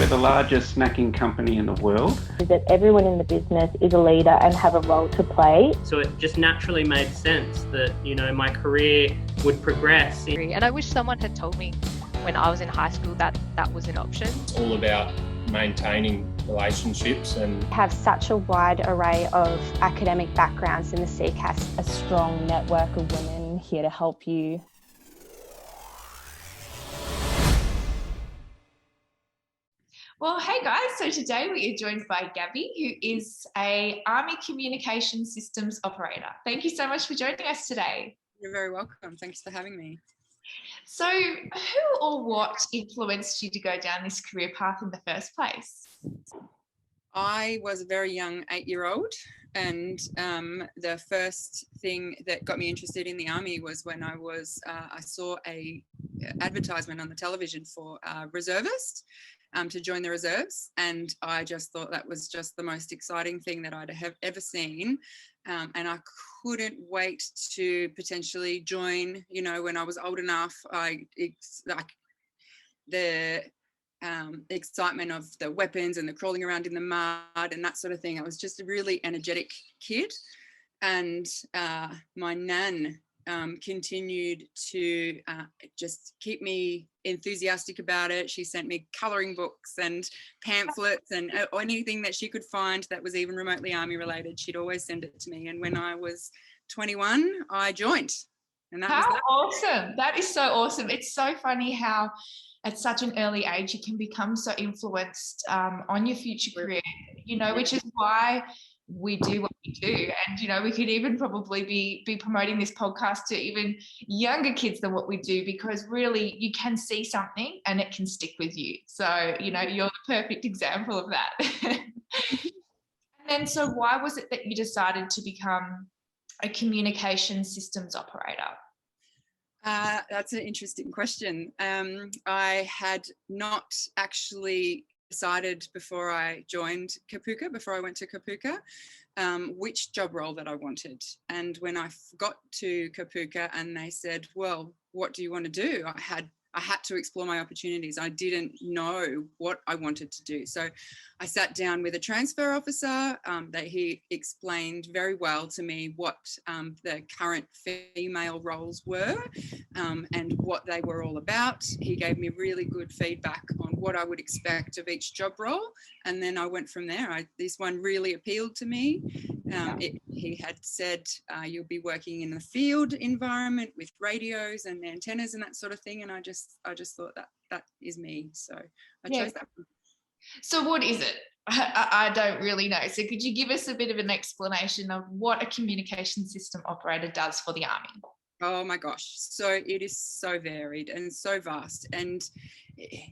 We're the largest snacking company in the world. That everyone in the business is a leader and have a role to play. So it just naturally made sense that, my career would progress. And I wish someone had told me when I was in high school that that was an option. It's all about maintaining relationships and have such a wide array of academic backgrounds in the CCAS. A strong network of women here to help you. Well, hey guys, so today we are joined by Gabby, who is a Army Communication Systems Operator. Thank you so much for joining us today. You're very welcome. Thanks for having me. So who or what influenced you to go down this career path in the first place? I was a very young 8-year-old, and the first thing that got me interested in the Army was when I saw a advertisement on the television for reservist to join the reserves, and I just thought that was just the most exciting thing that I'd have ever seen, and I couldn't wait to potentially join. When I was old enough, the excitement of the weapons and the crawling around in the mud and that sort of thing. I was just a really energetic kid, and my nan continued to just keep me enthusiastic about it. She sent me colouring books and pamphlets and anything that she could find that was even remotely Army related. She'd always send it to me. And when I was 21, I joined. And How awesome. That is so awesome. It's so funny how at such an early age you can become so influenced on your future career, which is why we do what we do. And we could even probably be promoting this podcast to even younger kids than what we do, because really you can see something and it can stick with you. So you're the perfect example of that. And then, so why was it that you decided to become a communication systems operator? That's an interesting question. I had not actually decided before I joined Kapooka, before I went to Kapooka, which job role that I wanted. And when I got to Kapooka and they said, well, what do you want to do? I had to explore my opportunities. I didn't know what I wanted to do. So I sat down with a transfer officer that he explained very well to me what the current female roles were and what they were all about. He gave me really good feedback on what I would expect of each job role. And then I went from there. This one really appealed to me. He had said you'll be working in the field environment with radios and antennas and that sort of thing. And I just thought that is me. So I chose that one. So what is it? I don't really know. So could you give us a bit of an explanation of what a communication system operator does for the Army? Oh my gosh. So it is so varied and so vast. And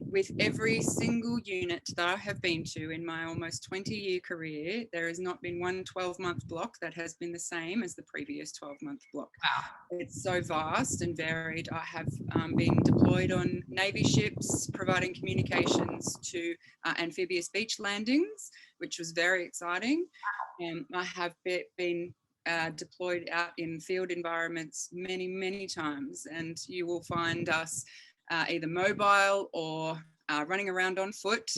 with every single unit that I have been to in my almost 20-year career, there has not been one 12-month block that has been the same as the previous 12-month block. Wow. It's so vast and varied. I have been deployed on Navy ships, providing communications to amphibious beach landings, which was very exciting. I have been deployed out in field environments many, many times, and you will find us either mobile or running around on foot,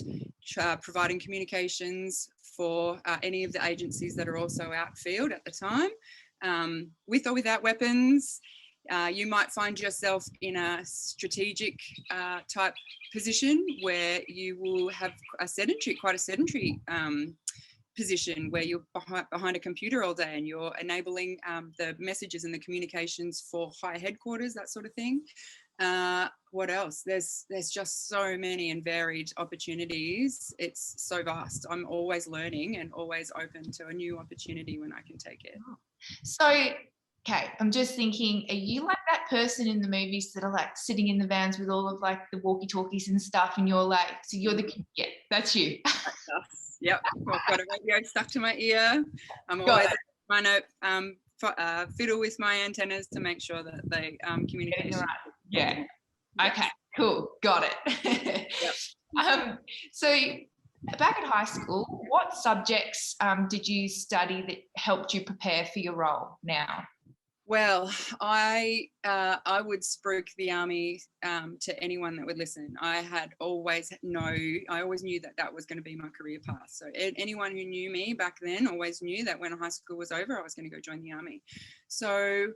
providing communications for any of the agencies that are also outfield at the time, with or without weapons. You might find yourself in a strategic type position where you will have quite a sedentary position where you're behind a computer all day and you're enabling the messages and the communications for higher headquarters, that sort of thing. What else? There's just so many and varied opportunities. It's so vast. I'm always learning and always open to a new opportunity when I can take it. So, okay, I'm just thinking, are you like that person in the movies that are like sitting in the vans with all of like the walkie-talkies and stuff, and you're like, so you're that's you. Yep, I've got a radio stuck to my ear. I'm always trying to fiddle with my antennas to make sure that they communicate. Right. Yeah. Okay, cool. Got it. Yep. So back at high school, what subjects did you study that helped you prepare for your role now? Well, I would spruik the army to anyone that would listen. I always knew that that was going to be my career path. So anyone who knew me back then always knew that when high school was over, I was going to go join the army. So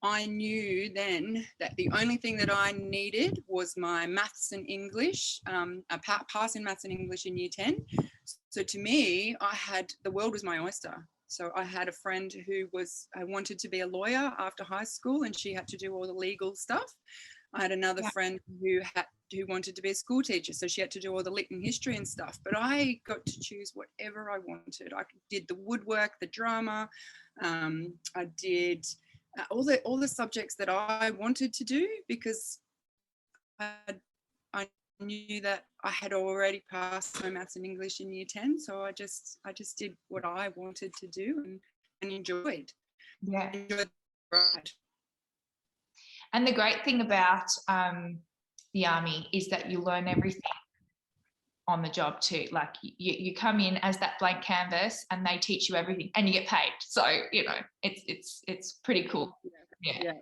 I knew then that the only thing that I needed was my maths and English, a pass in maths and English in year 10. So to me, the world was my oyster. So I had a friend who wanted to be a lawyer after high school, and she had to do all the legal stuff. I had another friend who wanted to be a school teacher, so she had to do all the lit and history and stuff. But I got to choose whatever I wanted. I did the woodwork, the drama. I did all the subjects that I wanted to do, because I knew that I had already passed my maths and English in year 10. So I just did what I wanted to do and enjoyed. Yeah. Enjoyed the ride. And the great thing about the army is that you learn everything on the job too. Like you come in as that blank canvas and they teach you everything and you get paid. So, it's pretty cool. Yeah.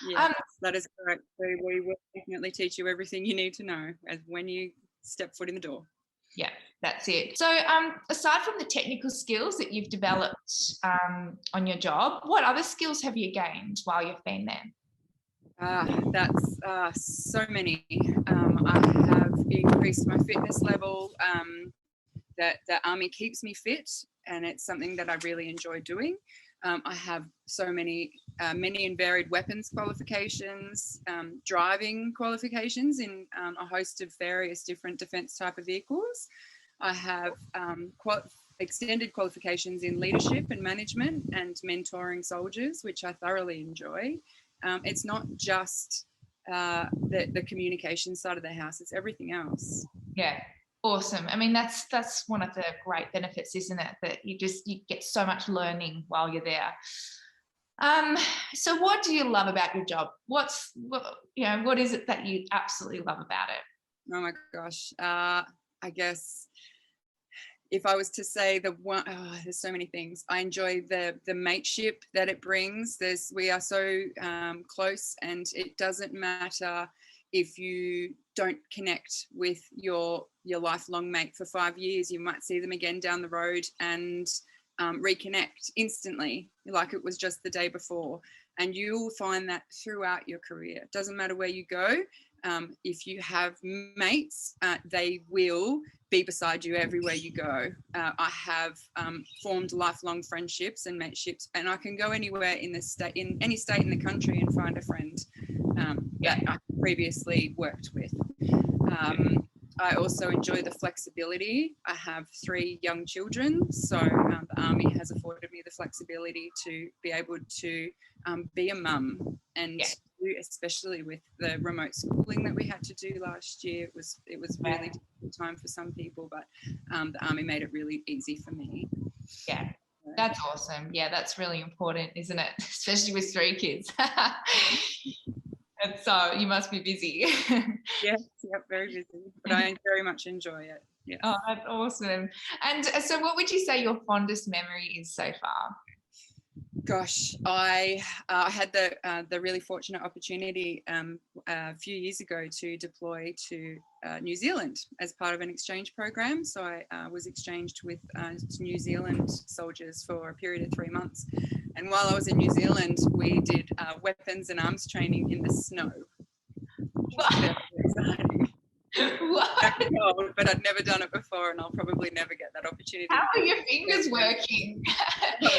Yeah, that is correct. So we will definitely teach you everything you need to know as when you step foot in the door. Yeah, that's it. So aside from the technical skills that you've developed on your job, what other skills have you gained while you've been there? That's so many. I have increased my fitness level. That the army keeps me fit, and it's something that I really enjoy doing. I have so many and varied weapons qualifications, driving qualifications in a host of various different defence type of vehicles. I have extended qualifications in leadership and management and mentoring soldiers, which I thoroughly enjoy. It's not just the communication side of the house, it's everything else. Yeah. Awesome. I mean, that's one of the great benefits, isn't it? That you get so much learning while you're there. So what do you love about your job? What is it that you absolutely love about it? Oh my gosh. I guess if I was to say there's so many things. I enjoy the mateship that it brings. We are so close, and it doesn't matter if you don't connect with your lifelong mate for 5 years. You might see them again down the road and reconnect instantly, like it was just the day before. And you'll find that throughout your career. It doesn't matter where you go. If you have mates, they will be beside you everywhere you go. I have formed lifelong friendships and mateships, and I can go anywhere in any state in the country and find a friend that I previously worked with. I also enjoy the flexibility. I have 3 young children, so the army has afforded me the flexibility to be able to be a mum, and especially with the remote schooling that we had to do last year, it was really difficult time for some people, but the army made it really easy for me. Yeah, that's awesome. Yeah, that's really important, isn't it? Especially with 3 kids. And so you must be busy. Yes, very busy, but I very much enjoy it. Yeah. Oh, that's awesome. And so what would you say your fondest memory is so far? Gosh, I had the really fortunate opportunity a few years ago to deploy to New Zealand as part of an exchange program. So I was exchanged with New Zealand soldiers for a period of 3 months. And while I was in New Zealand, we did weapons and arms training in the snow. What? Very exciting. What? Cold, but I'd never done it before, and I'll probably never get that opportunity. How are your fingers working? You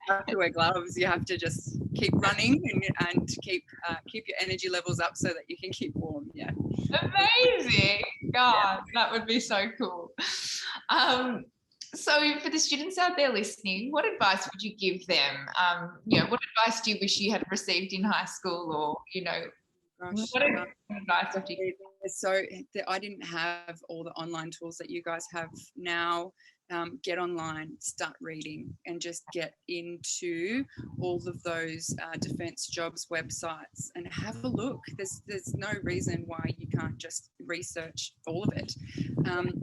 have to wear gloves. You have to just keep running and keep your energy levels up so that you can keep warm. Yeah. Amazing. God, that would be so cool. So for the students out there listening, what advice would you give them? What advice do you wish you had received in high school, or Gosh, what advice would you give? So I didn't have all the online tools that you guys have now. Get online, start reading, and just get into all of those defence jobs websites and have a look. There's no reason why you can't just research all of it.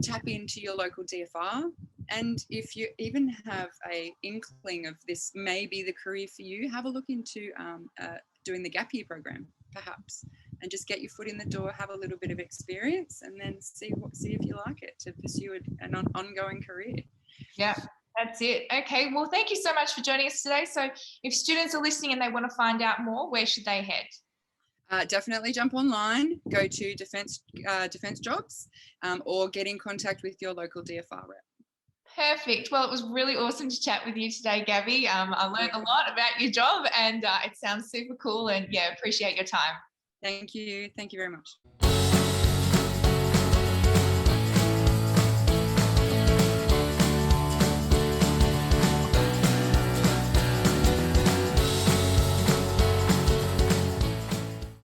Tap into your local DFR And if you even have a inkling of this may be the career for you, have a look into doing the gap year program, perhaps, and just get your foot in the door, have a little bit of experience, and then see if you like it to pursue an ongoing career. Yeah, that's it. Okay, well, thank you so much for joining us today. So if students are listening and they want to find out more, where should they head? Definitely jump online, go to Defence Jobs, or get in contact with your local DFR rep. Perfect. Well, it was really awesome to chat with you today, Gabby. I learned a lot about your job, and it sounds super cool, and yeah, appreciate your time. Thank you. Thank you very much.